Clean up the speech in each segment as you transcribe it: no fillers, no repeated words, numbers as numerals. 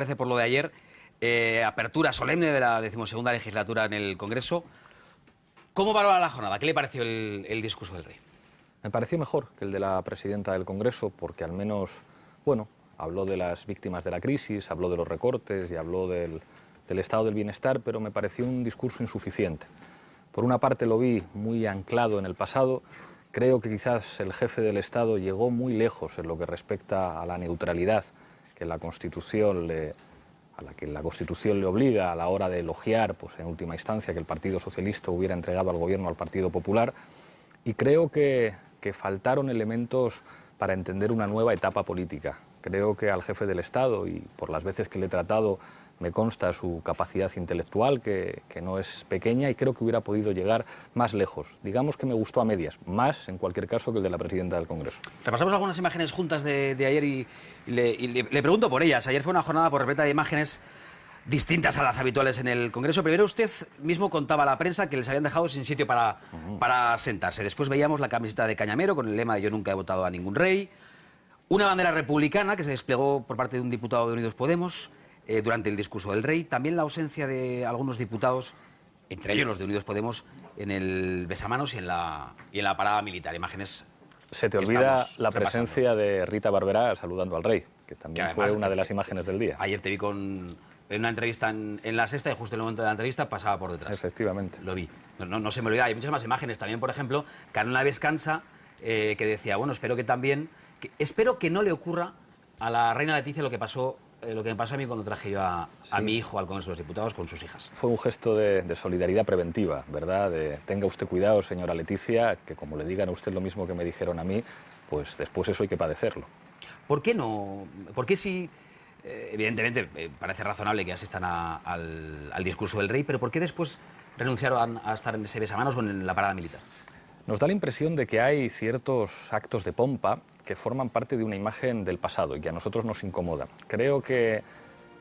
Parece por lo de ayer, apertura solemne de la 12ª legislatura en el Congreso. ¿Cómo valora la jornada? ¿Qué le pareció el discurso del rey? Me pareció mejor que el de la presidenta del Congreso porque al menos, bueno, habló de las víctimas de la crisis, habló de los recortes y habló del estado del bienestar, pero me pareció un discurso insuficiente. Por una parte lo vi muy anclado en el pasado. Creo que quizás el jefe del Estado llegó muy lejos en lo que respecta a la neutralidad que la Constitución a la que la Constitución le obliga a la hora de elogiar, pues en última instancia, que el Partido Socialista hubiera entregado al gobierno al Partido Popular. Y creo que faltaron elementos para entender una nueva etapa política. Creo que al jefe del Estado, y por las veces que le he tratado, me consta su capacidad intelectual, que no es pequeña, y creo que hubiera podido llegar más lejos. Digamos que me gustó a medias, más en cualquier caso que el de la presidenta del Congreso. Repasamos algunas imágenes juntas de ayer y le pregunto por ellas. Ayer fue una jornada por repleta de imágenes distintas a las habituales en el Congreso. Primero usted mismo contaba a la prensa que les habían dejado sin sitio para sentarse. Después veíamos la camiseta de Cañamero con el lema de "Yo nunca he votado a ningún rey", una bandera republicana que se desplegó por parte de un diputado de Unidos Podemos durante el discurso del rey. También la ausencia de algunos diputados, entre ellos los de Unidos Podemos, en el besamanos y en la parada militar. Imágenes. Se te olvida la presencia de Rita Barberá saludando al rey, que también además fue una de las imágenes del día. Ayer te vi en una entrevista en La Sexta y justo en el momento de la entrevista pasaba por detrás. Efectivamente. Lo vi. No se me olvida. Hay muchas más imágenes. También, por ejemplo, Carola Vescanza, que decía, bueno, espero que no le ocurra a la reina Leticia lo que me pasó a mí cuando traje yo a mi hijo al Congreso de los Diputados con sus hijas. Fue un gesto de solidaridad preventiva, ¿verdad? Tenga usted cuidado, señora Leticia, que como le digan a usted lo mismo que me dijeron a mí, pues después eso hay que padecerlo. ¿Por qué no? ¿Por qué sí? Evidentemente, parece razonable que asistan al discurso del rey, pero ¿por qué después renunciaron a estar en ese besamanos o en la parada militar? Nos da la impresión de que hay ciertos actos de pompa que forman parte de una imagen del pasado y que a nosotros nos incomoda. Creo que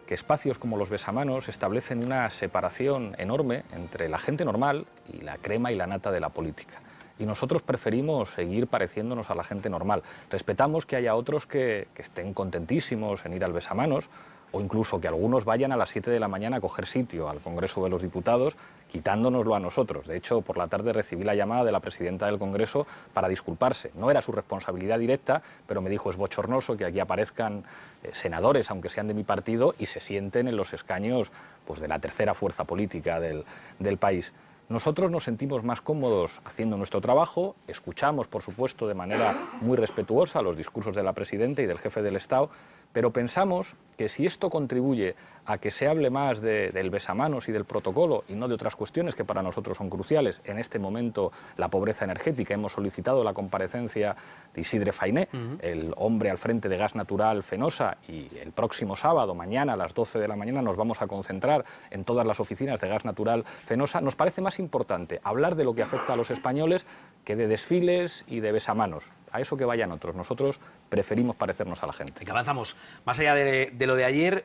espacios como los besamanos establecen una separación enorme entre la gente normal y la crema y la nata de la política. Y nosotros preferimos seguir pareciéndonos a la gente normal. Respetamos que haya otros que estén contentísimos en ir al besamanos, o incluso que algunos vayan a las 7 de la mañana a coger sitio al Congreso de los Diputados, quitándonoslo a nosotros. De hecho, por la tarde recibí la llamada de la presidenta del Congreso para disculparse. No era su responsabilidad directa, pero me dijo, es bochornoso que aquí aparezcan senadores, aunque sean de mi partido, y se sienten en los escaños pues, de la tercera fuerza política del país. Nosotros nos sentimos más cómodos haciendo nuestro trabajo, escuchamos, por supuesto, de manera muy respetuosa los discursos de la presidenta y del jefe del Estado, pero pensamos que si esto contribuye a que se hable más del besamanos y del protocolo y no de otras cuestiones que para nosotros son cruciales, en este momento la pobreza energética, hemos solicitado la comparecencia de Isidre Fainé, el hombre al frente de Gas Natural Fenosa, y el próximo sábado, mañana a las 12 de la mañana, nos vamos a concentrar en todas las oficinas de Gas Natural Fenosa. Nos parece más importante hablar de lo que afecta a los españoles que de desfiles y de besamanos. A eso que vayan otros. Nosotros preferimos parecernos a la gente. Que avanzamos más allá de lo de ayer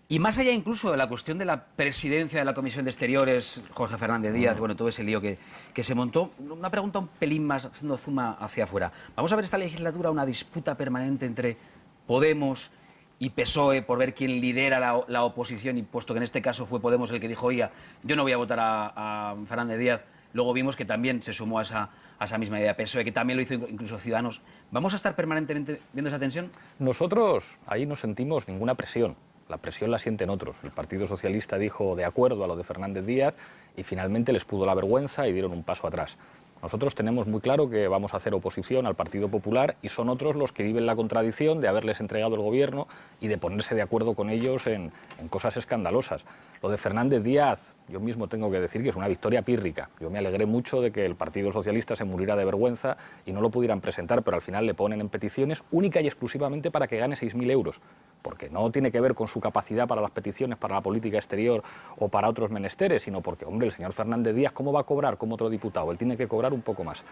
y más allá incluso de la cuestión de la presidencia de la Comisión de Exteriores, Jorge Fernández Díaz, bueno, todo ese lío que se montó. Una pregunta un pelín más haciendo zoom hacia afuera. Vamos a ver esta legislatura una disputa permanente entre Podemos y PSOE por ver quién lidera la oposición, y puesto que en este caso fue Podemos el que dijo, oiga, yo no voy a votar a Fernández Díaz. Luego vimos que también se sumó a esa misma idea PSOE, que también lo hizo incluso Ciudadanos. ¿Vamos a estar permanentemente viendo esa tensión? Nosotros ahí no sentimos ninguna presión. La presión la sienten otros. El Partido Socialista dijo de acuerdo a lo de Fernández Díaz y finalmente les pudo la vergüenza y dieron un paso atrás. Nosotros tenemos muy claro que vamos a hacer oposición al Partido Popular y son otros los que viven la contradicción de haberles entregado el gobierno y de ponerse de acuerdo con ellos en cosas escandalosas. Lo de Fernández Díaz, yo mismo tengo que decir que es una victoria pírrica. Yo me alegré mucho de que el Partido Socialista se muriera de vergüenza y no lo pudieran presentar, pero al final le ponen en peticiones única y exclusivamente para que gane 6.000 euros. Porque no tiene que ver con su capacidad para las peticiones, para la política exterior o para otros menesteres, sino porque, hombre, el señor Fernández Díaz, ¿cómo va a cobrar como otro diputado? Él tiene que cobrar un poco más.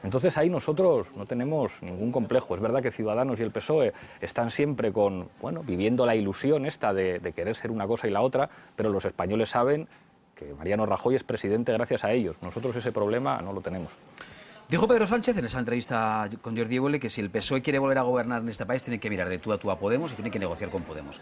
Entonces ahí nosotros no tenemos ningún complejo. Es verdad que Ciudadanos y el PSOE están siempre viviendo la ilusión esta de querer ser una cosa y la otra, pero los españoles saben que Mariano Rajoy es presidente gracias a ellos. Nosotros ese problema no lo tenemos. Dijo Pedro Sánchez en esa entrevista con Jordi Évole que si el PSOE quiere volver a gobernar en este país tiene que mirar de tú a Podemos y tiene que negociar con Podemos.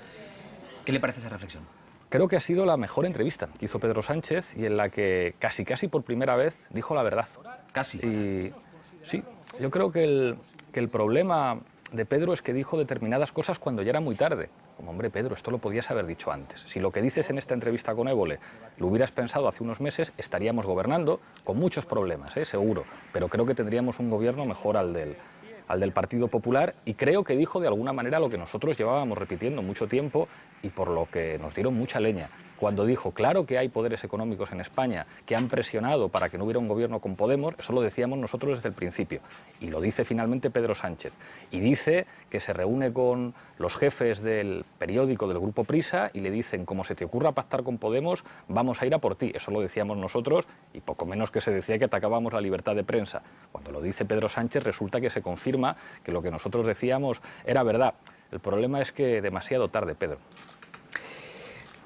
¿Qué le parece esa reflexión? Creo que ha sido la mejor entrevista que hizo Pedro Sánchez y en la que casi por primera vez dijo la verdad. Casi. Y sí, yo creo que el problema de Pedro es que dijo determinadas cosas cuando ya era muy tarde. Como, hombre, Pedro, esto lo podías haber dicho antes. Si lo que dices en esta entrevista con Évole lo hubieras pensado hace unos meses, estaríamos gobernando con muchos problemas, seguro. Pero creo que tendríamos un gobierno mejor al del Partido Popular, y creo que dijo de alguna manera lo que nosotros llevábamos repitiendo mucho tiempo y por lo que nos dieron mucha leña. Cuando dijo, claro que hay poderes económicos en España que han presionado para que no hubiera un gobierno con Podemos, eso lo decíamos nosotros desde el principio. Y lo dice finalmente Pedro Sánchez. Y dice que se reúne con los jefes del periódico del Grupo Prisa y le dicen, como se te ocurra pactar con Podemos, vamos a ir a por ti. Eso lo decíamos nosotros y poco menos que se decía que atacábamos la libertad de prensa. Cuando lo dice Pedro Sánchez resulta que se confirma que lo que nosotros decíamos era verdad. El problema es que demasiado tarde, Pedro.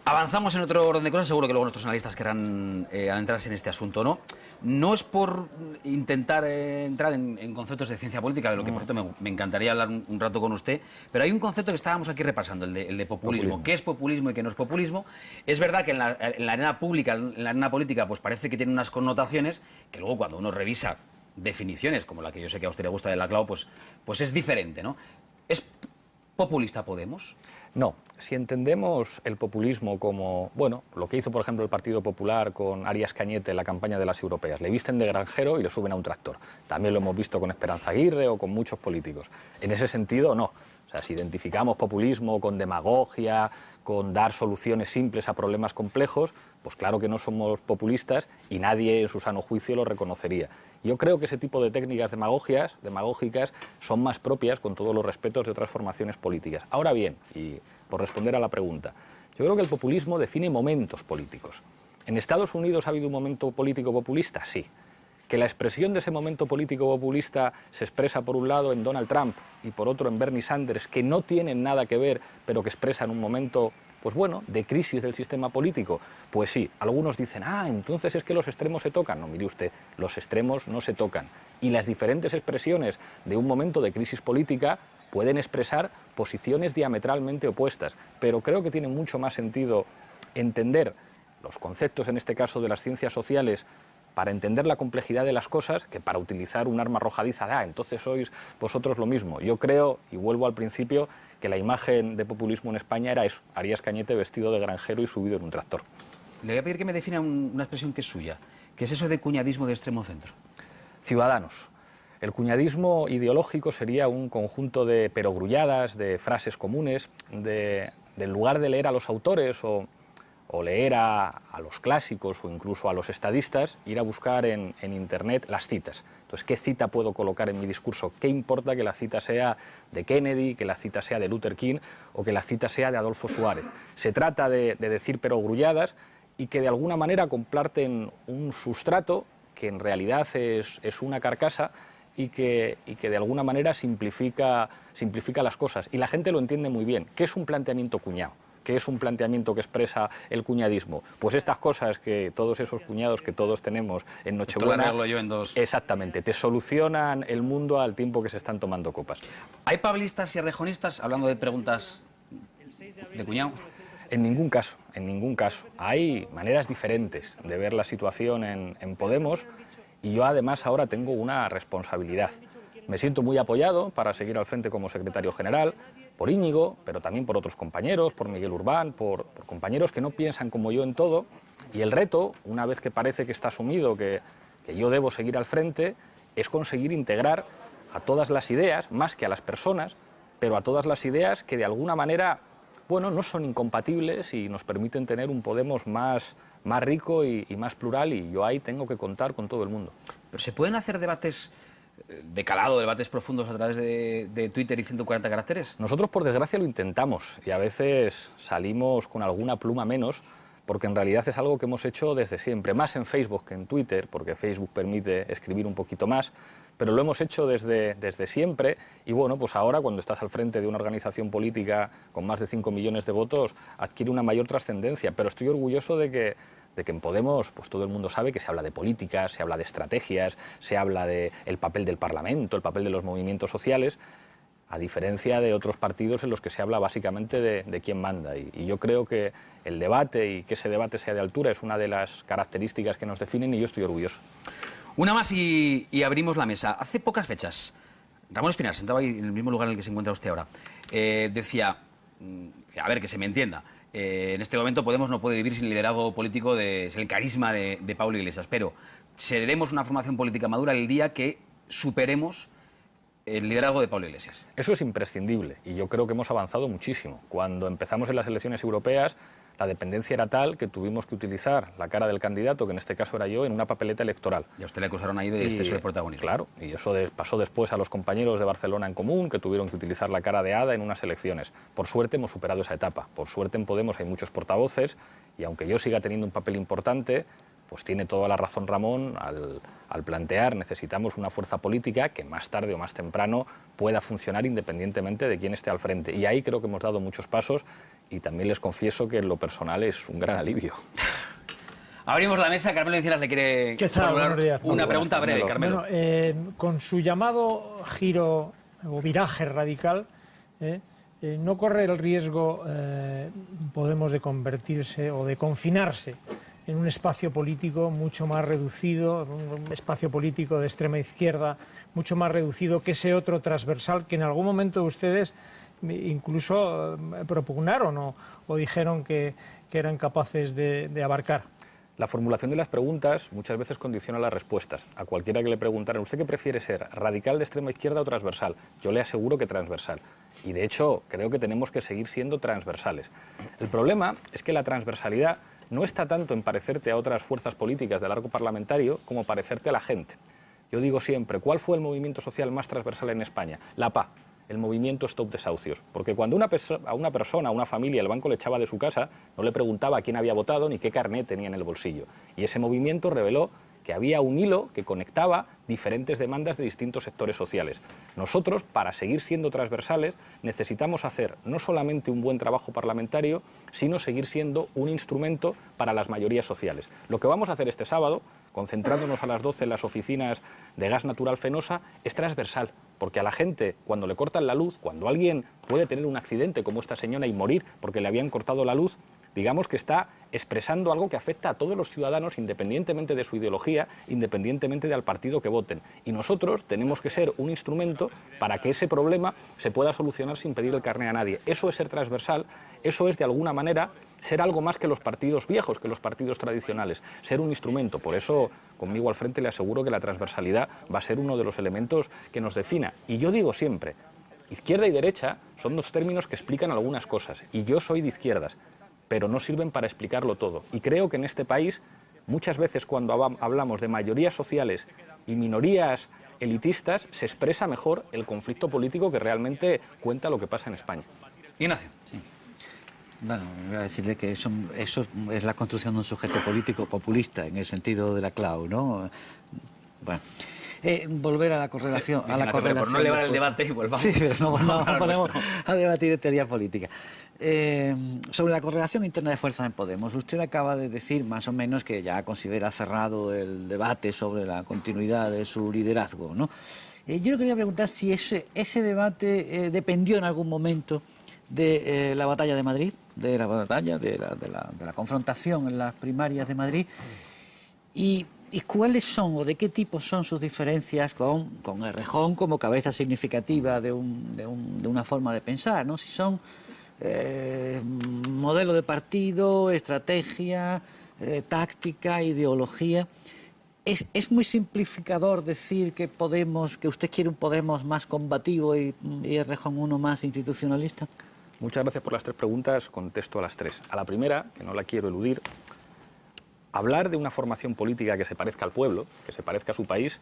Avanzamos en otro orden de cosas, seguro que luego nuestros analistas querrán adentrarse en este asunto, ¿no? No es por intentar entrar en conceptos de ciencia política, de lo que por cierto me encantaría hablar un rato con usted, pero hay un concepto que estábamos aquí repasando, el de populismo. ¿Qué es populismo y qué no es populismo? Es verdad que en la arena pública, en la arena política, pues parece que tiene unas connotaciones que luego cuando uno revisa definiciones, como la que yo sé que a usted le gusta de Laclau, pues es diferente, ¿no? ¿Es populista Podemos? No, si entendemos el populismo como, bueno, lo que hizo por ejemplo el Partido Popular con Arias Cañete en la campaña de las europeas, le visten de granjero y le suben a un tractor. También lo hemos visto con Esperanza Aguirre o con muchos políticos. En ese sentido, no. O sea, si identificamos populismo con demagogia, con dar soluciones simples a problemas complejos, pues claro que no somos populistas y nadie en su sano juicio lo reconocería. Yo creo que ese tipo de técnicas demagógicas son más propias, con todos los respetos, de otras formaciones políticas. Ahora bien, y por responder a la pregunta, yo creo que el populismo define momentos políticos. ¿En Estados Unidos ha habido un momento político populista? Sí. ¿Que la expresión de ese momento político populista se expresa por un lado en Donald Trump y por otro en Bernie Sanders, que no tienen nada que ver, pero que expresan un momento, pues bueno, de crisis del sistema político? Pues sí, algunos dicen, entonces es que los extremos se tocan. No, mire usted, los extremos no se tocan. Y las diferentes expresiones de un momento de crisis política pueden expresar posiciones diametralmente opuestas, pero creo que tiene mucho más sentido entender los conceptos, en este caso de las ciencias sociales, para entender la complejidad de las cosas, que para utilizar un arma arrojadiza, entonces sois vosotros lo mismo. Yo creo, y vuelvo al principio, que la imagen de populismo en España era eso, Arias Cañete vestido de granjero y subido en un tractor. Le voy a pedir que me defina una expresión que es suya. ¿Qué es eso de cuñadismo de extremo centro? Ciudadanos. El cuñadismo ideológico sería un conjunto de perogrulladas, de frases comunes, en lugar de leer a los autores o leer a los clásicos o incluso a los estadistas, ir a buscar en Internet las citas. Entonces, ¿qué cita puedo colocar en mi discurso? ¿Qué importa que la cita sea de Kennedy, que la cita sea de Luther King o que la cita sea de Adolfo Suárez? Se trata de decir perogrulladas y que de alguna manera comparten un sustrato que en realidad es una carcasa y que de alguna manera simplifica las cosas. Y la gente lo entiende muy bien. ¿Qué es un planteamiento cuñado? ¿Qué es un planteamiento que expresa el cuñadismo? Pues estas cosas que todos esos cuñados que todos tenemos en Nochebuena... Esto lo arreglo yo en dos. Exactamente, te solucionan el mundo al tiempo que se están tomando copas. ¿Hay pablistas y arrejonistas, hablando de preguntas de cuñado? En ningún caso, en ningún caso. Hay maneras diferentes de ver la situación en Podemos y yo además ahora tengo una responsabilidad. Me siento muy apoyado para seguir al frente como secretario general, por Íñigo, pero también por otros compañeros, por Miguel Urbán, por compañeros que no piensan como yo en todo. Y el reto, una vez que parece que está asumido que yo debo seguir al frente, es conseguir integrar a todas las ideas, más que a las personas, pero a todas las ideas que de alguna manera, bueno, no son incompatibles y nos permiten tener un Podemos más rico y más plural, y yo ahí tengo que contar con todo el mundo. Pero ¿se pueden hacer debates de calado, debates profundos a través de Twitter y 140 caracteres? Nosotros, por desgracia, lo intentamos y a veces salimos con alguna pluma menos, porque en realidad es algo que hemos hecho desde siempre, más en Facebook que en Twitter, porque Facebook permite escribir un poquito más, pero lo hemos hecho desde siempre y bueno, pues ahora cuando estás al frente de una organización política con más de 5 millones de votos adquiere una mayor trascendencia, pero estoy orgulloso de que en Podemos pues todo el mundo sabe que se habla de política, se habla de estrategias, se habla del papel del Parlamento, el papel de los movimientos sociales, a diferencia de otros partidos en los que se habla básicamente de quién manda. Y yo creo que el debate y que ese debate sea de altura es una de las características que nos definen y yo estoy orgulloso. Una más y abrimos la mesa. Hace pocas fechas, Ramón Espinar, sentado ahí en el mismo lugar en el que se encuentra usted ahora, decía, a ver, que se me entienda, en este momento Podemos no puede vivir sin el liderazgo político, sin el carisma de Pablo Iglesias, pero seremos una formación política madura el día que superemos el liderazgo de Pablo Iglesias. Eso es imprescindible y yo creo que hemos avanzado muchísimo. Cuando empezamos en las elecciones europeas, la dependencia era tal que tuvimos que utilizar la cara del candidato, que en este caso era yo, en una papeleta electoral. Y a usted le acusaron ahí de exceso de protagonismo. Claro, y eso pasó después a los compañeros de Barcelona en Común, que tuvieron que utilizar la cara de Ada en unas elecciones. Por suerte hemos superado esa etapa. Por suerte en Podemos hay muchos portavoces y aunque yo siga teniendo un papel importante, pues tiene toda la razón Ramón al plantear necesitamos una fuerza política que más tarde o más temprano pueda funcionar independientemente de quién esté al frente. Y ahí creo que hemos dado muchos pasos y también les confieso que en lo personal es un gran alivio. Abrimos la mesa. Carmelo Encinas le quiere formular una pregunta breve. Carmelo. Bueno, con su llamado giro o viraje radical, ¿no corre el riesgo Podemos de convertirse o de confinarse en un espacio político mucho más reducido, un espacio político de extrema izquierda, mucho más reducido que ese otro transversal que en algún momento ustedes incluso propugnaron o dijeron que eran capaces de abarcar? La formulación de las preguntas muchas veces condiciona las respuestas. A cualquiera que le preguntaran, ¿usted qué prefiere ser, radical de extrema izquierda o transversal? Yo le aseguro que transversal. Y de hecho, creo que tenemos que seguir siendo transversales. El problema es que la transversalidad no está tanto en parecerte a otras fuerzas políticas del arco parlamentario como parecerte a la gente. Yo digo siempre, ¿cuál fue el movimiento social más transversal en España? La PA, el movimiento Stop Desahucios. Porque cuando a una persona, a una familia, el banco le echaba de su casa, no le preguntaba a quién había votado ni qué carnet tenía en el bolsillo. Y ese movimiento reveló que había un hilo que conectaba diferentes demandas de distintos sectores sociales. Nosotros, para seguir siendo transversales, necesitamos hacer no solamente un buen trabajo parlamentario, sino seguir siendo un instrumento para las mayorías sociales. Lo que vamos a hacer este sábado, concentrándonos a las 12 en las oficinas de Gas Natural Fenosa, es transversal, porque a la gente, cuando le cortan la luz, cuando alguien puede tener un accidente como esta señora y morir porque le habían cortado la luz, digamos que está expresando algo que afecta a todos los ciudadanos independientemente de su ideología, independientemente del partido que voten. Y nosotros tenemos que ser un instrumento para que ese problema se pueda solucionar sin pedir el carné a nadie. Eso es ser transversal, eso es de alguna manera ser algo más que los partidos viejos, que los partidos tradicionales, ser un instrumento. Por eso, conmigo al frente le aseguro que la transversalidad va a ser uno de los elementos que nos defina. Y yo digo siempre, izquierda y derecha son dos términos que explican algunas cosas, y yo soy de izquierdas, pero no sirven para explicarlo todo. Y creo que en este país, muchas veces cuando hablamos de mayorías sociales y minorías elitistas, se expresa mejor el conflicto político que realmente cuenta lo que pasa en España. Ignacio. Sí. Bueno, voy a decirle que eso es la construcción de un sujeto político populista, en el sentido de la clau, ¿no? Bueno. Volver a la correlación. Sí, a la correlación por no elevar el debate y volvamos. Sí, pero no ponemos a debatir de teoría política. Sobre la correlación interna de fuerzas en Podemos, usted acaba de decir más o menos que ya considera cerrado el debate sobre la continuidad de su liderazgo, ¿no? Yo le quería preguntar si ese debate dependió en algún momento de la batalla de Madrid, de la batalla, de la confrontación en las primarias de Madrid, ¿y cuáles son o de qué tipo son sus diferencias con Errejón como cabeza significativa de una forma de pensar, ¿no? Si son modelo de partido, estrategia, táctica, ideología. Es muy simplificador decir que usted quiere un Podemos más combativo y Errejón uno más institucionalista. Muchas gracias por las tres preguntas, contesto a las tres. A la primera, que no la quiero eludir, hablar de una formación política que se parezca al pueblo, que se parezca a su país,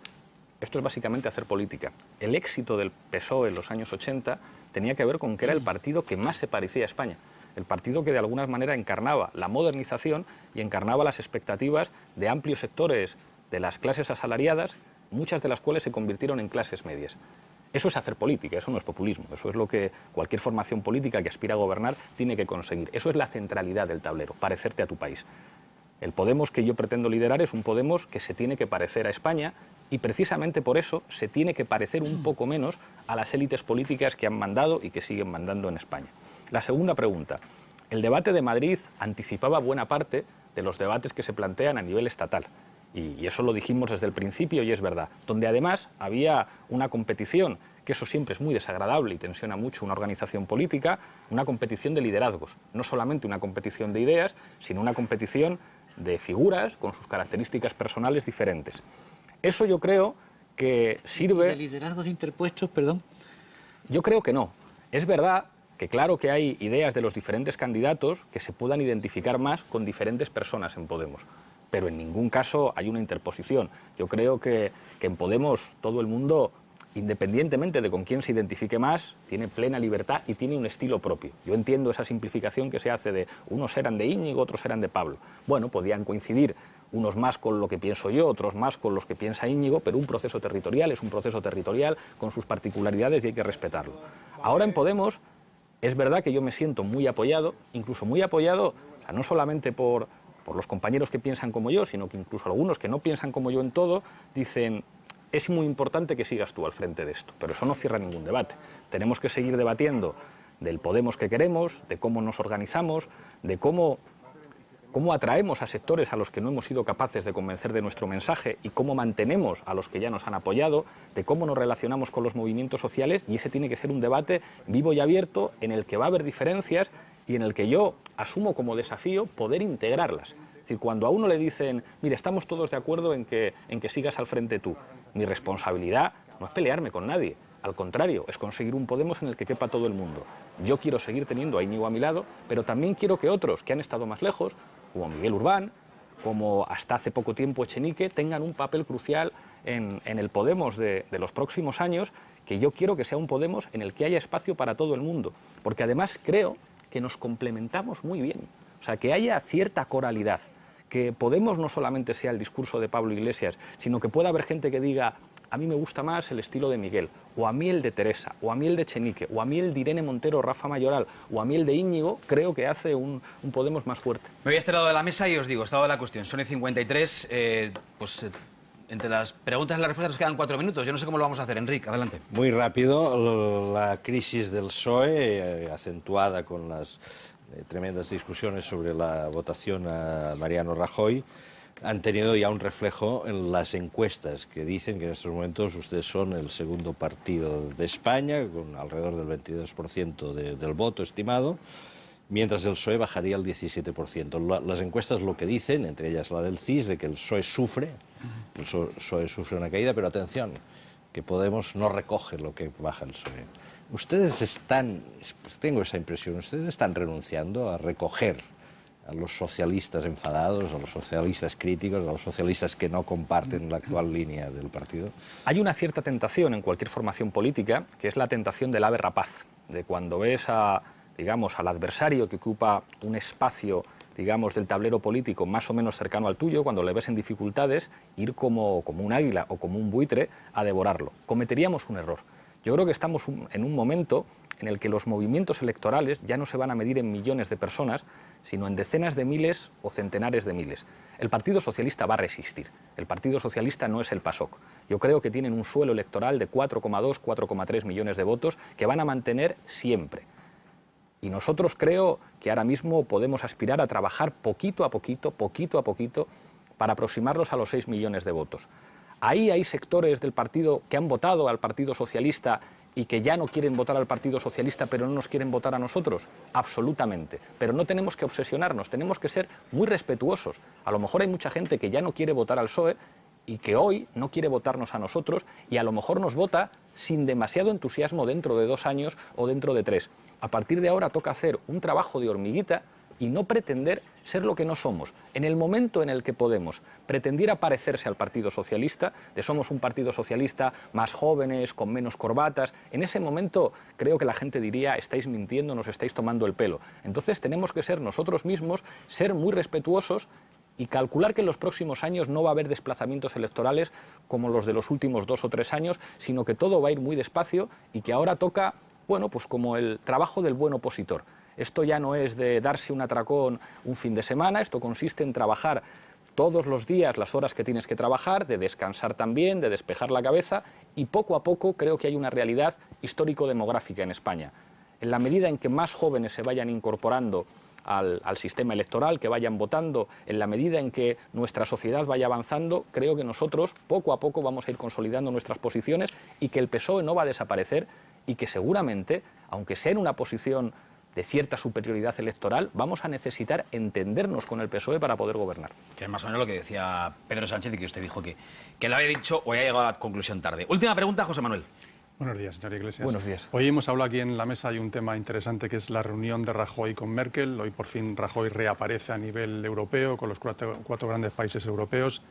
esto es básicamente hacer política. El éxito del PSOE en los años 80 tenía que ver con que era el partido que más se parecía a España. el partido que de alguna manera encarnaba la modernización y encarnaba las expectativas de amplios sectores de las clases asalariadas, muchas de las cuales se convirtieron en clases medias. Eso es hacer política, eso no es populismo, eso es lo que cualquier formación política que aspira a gobernar tiene que conseguir. Eso es la centralidad del tablero, parecerte a tu país. El Podemos que yo pretendo liderar es un Podemos que se tiene que parecer a España y precisamente por eso se tiene que parecer un poco menos a las élites políticas que han mandado y que siguen mandando en España. La segunda pregunta. El debate de Madrid anticipaba buena parte de los debates que se plantean a nivel estatal. Y eso lo dijimos desde el principio y es verdad. Donde además había una competición, que eso siempre es muy desagradable y tensiona mucho una organización política, una competición de liderazgos. No solamente una competición de ideas, sino una competición de figuras con sus características personales diferentes. Eso yo creo que sirve... ¿De liderazgos interpuestos, perdón? Yo creo que no. Es verdad que claro que hay ideas de los diferentes candidatos que se puedan identificar más con diferentes personas en Podemos, pero en ningún caso hay una interposición. Yo creo que en Podemos todo el mundo, independientemente de con quién se identifique más, tiene plena libertad y tiene un estilo propio. Yo entiendo esa simplificación que se hace de unos eran de Íñigo, otros eran de Pablo. Bueno, podían coincidir unos más con lo que pienso yo, otros más con los que piensa Íñigo, pero un proceso territorial es un proceso territorial con sus particularidades y hay que respetarlo. Ahora en Podemos es verdad que yo me siento muy apoyado, incluso muy apoyado, o sea, no solamente por los compañeros que piensan como yo, sino que incluso algunos que no piensan como yo en todo, dicen, es muy importante que sigas tú al frente de esto, pero eso no cierra ningún debate. Tenemos que seguir debatiendo del Podemos que queremos, de cómo nos organizamos, de cómo atraemos a sectores a los que no hemos sido capaces de convencer de nuestro mensaje y cómo mantenemos a los que ya nos han apoyado, de cómo nos relacionamos con los movimientos sociales, y ese tiene que ser un debate vivo y abierto en el que va a haber diferencias y en el que yo asumo como desafío poder integrarlas. Es decir, cuando a uno le dicen, mire, estamos todos de acuerdo en que sigas al frente tú, mi responsabilidad no es pelearme con nadie, al contrario, es conseguir un Podemos en el que quepa todo el mundo. Yo quiero seguir teniendo a Íñigo a mi lado, pero también quiero que otros que han estado más lejos, como Miguel Urbán, como hasta hace poco tiempo Echenique, tengan un papel crucial en el Podemos de los próximos años, que yo quiero que sea un Podemos en el que haya espacio para todo el mundo, porque además creo que nos complementamos muy bien, o sea, que haya cierta coralidad, que Podemos no solamente sea el discurso de Pablo Iglesias, sino que pueda haber gente que diga, a mí me gusta más el estilo de Miguel, o a mí el de Teresa, o a mí el de Echenique, o a mí el de Irene Montero, Rafa Mayoral, o a mí el de Íñigo, creo que hace un Podemos más fuerte. Me voy a este lado de la mesa y os digo, estado de la cuestión, son 53, entre las preguntas y las respuestas nos quedan 4 minutos. Yo no sé cómo lo vamos a hacer, Enrique, adelante. Muy rápido, la crisis del PSOE, acentuada con las tremendas discusiones sobre la votación a Mariano Rajoy, han tenido ya un reflejo en las encuestas que dicen que en estos momentos ustedes son el segundo partido de España, con alrededor del 22% del voto estimado, mientras el PSOE bajaría al 17%. Las encuestas lo que dicen, entre ellas la del CIS, de que el PSOE sufre una caída, pero atención, que Podemos no recoge lo que baja el PSOE. Ustedes están, tengo esa impresión, ustedes están renunciando a recoger a los socialistas enfadados, a los socialistas críticos, a los socialistas que no comparten la actual línea del partido. Hay una cierta tentación en cualquier formación política, que es la tentación del ave rapaz, de cuando ves digamos, al adversario que ocupa un espacio, digamos, del tablero político más o menos cercano al tuyo, cuando le ves en dificultades, ir como un águila o como un buitre a devorarlo. Cometeríamos un error. Yo creo que estamos en un momento en el que los movimientos electorales ya no se van a medir en millones de personas, sino en decenas de miles o centenares de miles. El Partido Socialista va a resistir. El Partido Socialista no es el PASOK. Yo creo que tienen un suelo electoral de 4,2, 4,3 millones de votos que van a mantener siempre. Y nosotros creo que ahora mismo podemos aspirar a trabajar poquito a poquito, para aproximarlos a los 6 millones de votos. Ahí hay sectores del partido que han votado al Partido Socialista y que ya no quieren votar al Partido Socialista, pero no nos quieren votar a nosotros. Absolutamente. Pero no tenemos que obsesionarnos, tenemos que ser muy respetuosos. A lo mejor hay mucha gente que ya no quiere votar al PSOE y que hoy no quiere votarnos a nosotros y a lo mejor nos vota sin demasiado entusiasmo dentro de 2 años o dentro de 3. A partir de ahora toca hacer un trabajo de hormiguita y no pretender ser lo que no somos. En el momento en el que Podemos pretendiera parecerse al Partido Socialista, de somos un Partido Socialista más jóvenes, con menos corbatas, en ese momento creo que la gente diría, estáis mintiendo, nos estáis tomando el pelo. Entonces tenemos que ser nosotros mismos, ser muy respetuosos y calcular que en los próximos años no va a haber desplazamientos electorales como los de los últimos 2 o 3 años, sino que todo va a ir muy despacio y que ahora toca, bueno, pues como el trabajo del buen opositor. Esto ya no es de darse un atracón un fin de semana, esto consiste en trabajar todos los días las horas que tienes que trabajar, de descansar también, de despejar la cabeza, y poco a poco creo que hay una realidad histórico-demográfica en España. En la medida en que más jóvenes se vayan incorporando al sistema electoral, que vayan votando, en la medida en que nuestra sociedad vaya avanzando, creo que nosotros poco a poco vamos a ir consolidando nuestras posiciones y que el PSOE no va a desaparecer y que seguramente, aunque sea en una posición de cierta superioridad electoral, vamos a necesitar entendernos con el PSOE para poder gobernar. Que es más o menos lo que decía Pedro Sánchez y que usted dijo que lo había dicho o había llegado a la conclusión tarde. Última pregunta, José Manuel. Buenos días, señor Iglesias. Buenos días. Hoy hemos hablado aquí en la mesa, hay un tema interesante que es la reunión de Rajoy con Merkel. Hoy por fin Rajoy reaparece a nivel europeo con los cuatro grandes países europeos.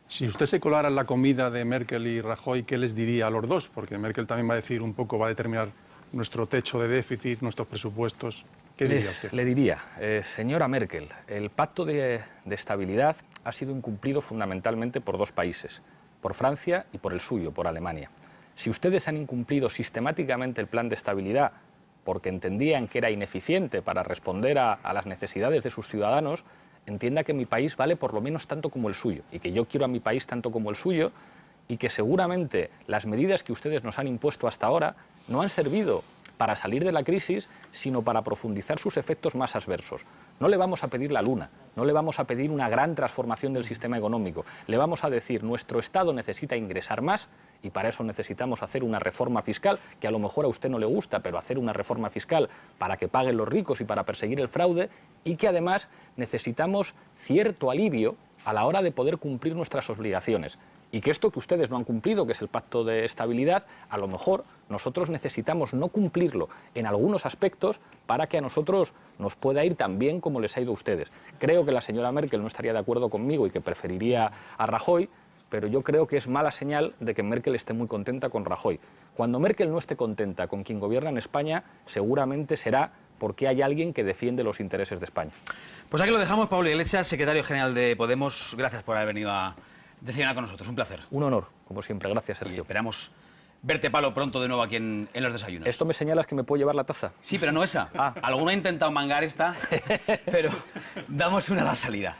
Si usted se colara en la comida de Merkel y Rajoy, ¿qué les diría a los dos? Porque Merkel también va a decir un poco, va a determinar nuestro techo de déficit, nuestros presupuestos. ¿Qué diría usted? Le diría, señora Merkel, el pacto de estabilidad ha sido incumplido fundamentalmente por 2 países, por Francia y por el suyo, por Alemania. Si ustedes han incumplido sistemáticamente el plan de estabilidad porque entendían que era ineficiente para responder a las necesidades de sus ciudadanos, entienda que mi país vale por lo menos tanto como el suyo y que yo quiero a mi país tanto como el suyo y que seguramente las medidas que ustedes nos han impuesto hasta ahora no han servido para salir de la crisis, sino para profundizar sus efectos más adversos. No le vamos a pedir la luna, no le vamos a pedir una gran transformación del sistema económico. Le vamos a decir, nuestro Estado necesita ingresar más y para eso necesitamos hacer una reforma fiscal, que a lo mejor a usted no le gusta, pero hacer una reforma fiscal para que paguen los ricos y para perseguir el fraude, y que además necesitamos cierto alivio a la hora de poder cumplir nuestras obligaciones. Y que esto que ustedes no han cumplido, que es el pacto de estabilidad, a lo mejor nosotros necesitamos no cumplirlo en algunos aspectos para que a nosotros nos pueda ir tan bien como les ha ido a ustedes. Creo que la señora Merkel no estaría de acuerdo conmigo y que preferiría a Rajoy, pero yo creo que es mala señal de que Merkel esté muy contenta con Rajoy. Cuando Merkel no esté contenta con quien gobierna en España, seguramente será porque hay alguien que defiende los intereses de España. Pues aquí lo dejamos. Pablo Iglesias, secretario general de Podemos, gracias por haber venido a desayunar con nosotros. Un placer. Un honor, como siempre. Gracias, Y Sergio. esperamos verte, Pablo, pronto de nuevo aquí en los desayunos. ¿Esto me señalas que me puedo llevar la taza? Sí, pero no esa. Alguno ha intentado mangar esta, pero damos una a la salida.